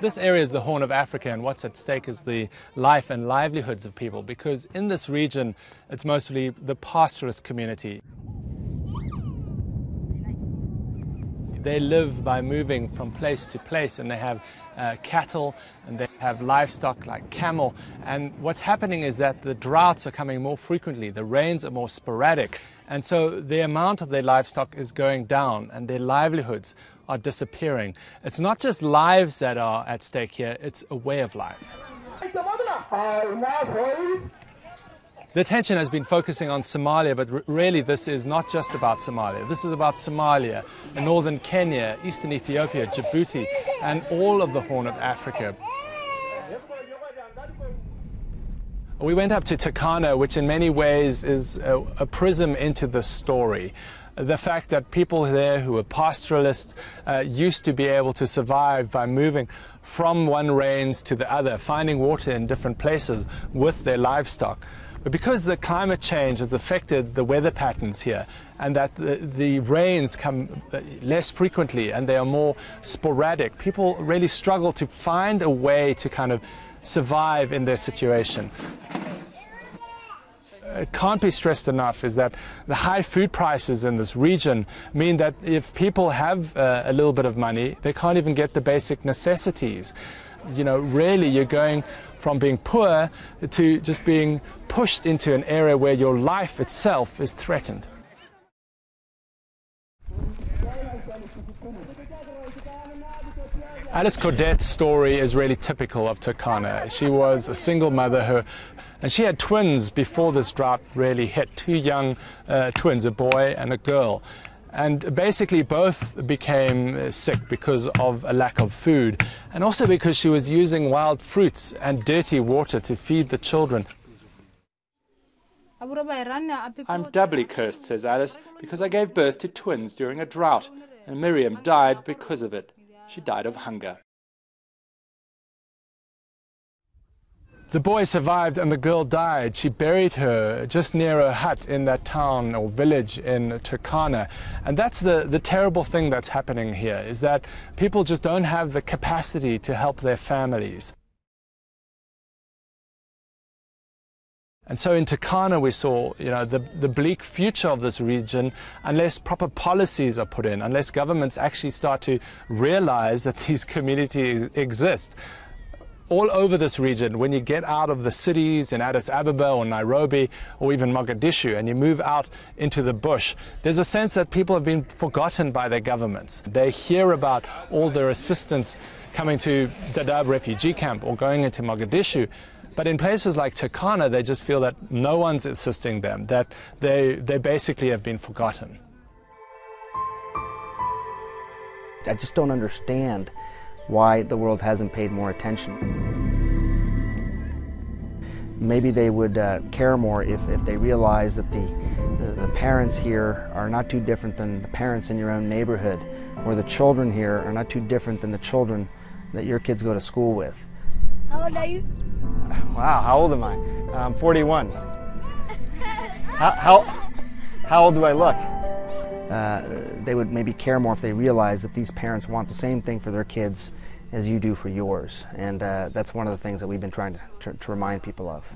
This area is the Horn of Africa, and what's at stake is the life and livelihoods of people, because in this region it's mostly the pastoralist community. They live by moving from place to place, and they have cattle and they have livestock like camel. And what's happening is that the droughts are coming more frequently, the rains are more sporadic, and so the amount of their livestock is going down and their livelihoods are disappearing. It's not just lives that are at stake here, it's a way of life. The attention has been focusing on Somalia, but really this is not just about Somalia. This is about Somalia, northern Kenya, eastern Ethiopia, Djibouti, and all of the Horn of Africa. We went up to Turkana, which in many ways is a prism into the story. The fact that people there who were pastoralists used to be able to survive by moving from one range to the other, finding water in different places with their livestock. But because the climate change has affected the weather patterns here, and that the rains come less frequently and they are more sporadic, people really struggle to find a way to kind of survive in their situation. It can't be stressed enough is that the high food prices in this region mean that if people have a little bit of money, they can't even get the basic necessities. You know, really you're going from being poor to just being pushed into an area where your life itself is threatened. Alice Cordet's story is really typical of Turkana. She was a single mother, and she had twins before this drought really hit, two young twins, a boy and a girl. And basically both became sick because of a lack of food, and also because she was using wild fruits and dirty water to feed the children. I'm doubly cursed, says Alice, because I gave birth to twins during a drought, and Miriam died because of it. She died of hunger. The boy survived and the girl died. She buried her just near a hut in that town or village in Turkana. And that's the terrible thing that's happening here, is that people just don't have the capacity to help their families. And so in Turkana we saw, the bleak future of this region unless proper policies are put in, unless governments actually start to realize that these communities exist. All over this region, when you get out of the cities in Addis Ababa or Nairobi or even Mogadishu and you move out into the bush, there's a sense that people have been forgotten by their governments. They hear about all their assistance coming to Dadaab refugee camp or going into Mogadishu, but in places like Turkana they just feel that no one's assisting them, that they basically have been forgotten. I just don't understand why the world hasn't paid more attention. Maybe they would care more if they realized that the parents here are not too different than the parents in your own neighborhood, or the children here are not too different than the children that your kids go to school with. How old are you? Wow, how old am I? I'm 41. How old do I look? They would maybe care more if they realized that these parents want the same thing for their kids as you do for yours. And that's one of the things that we've been trying to remind people of.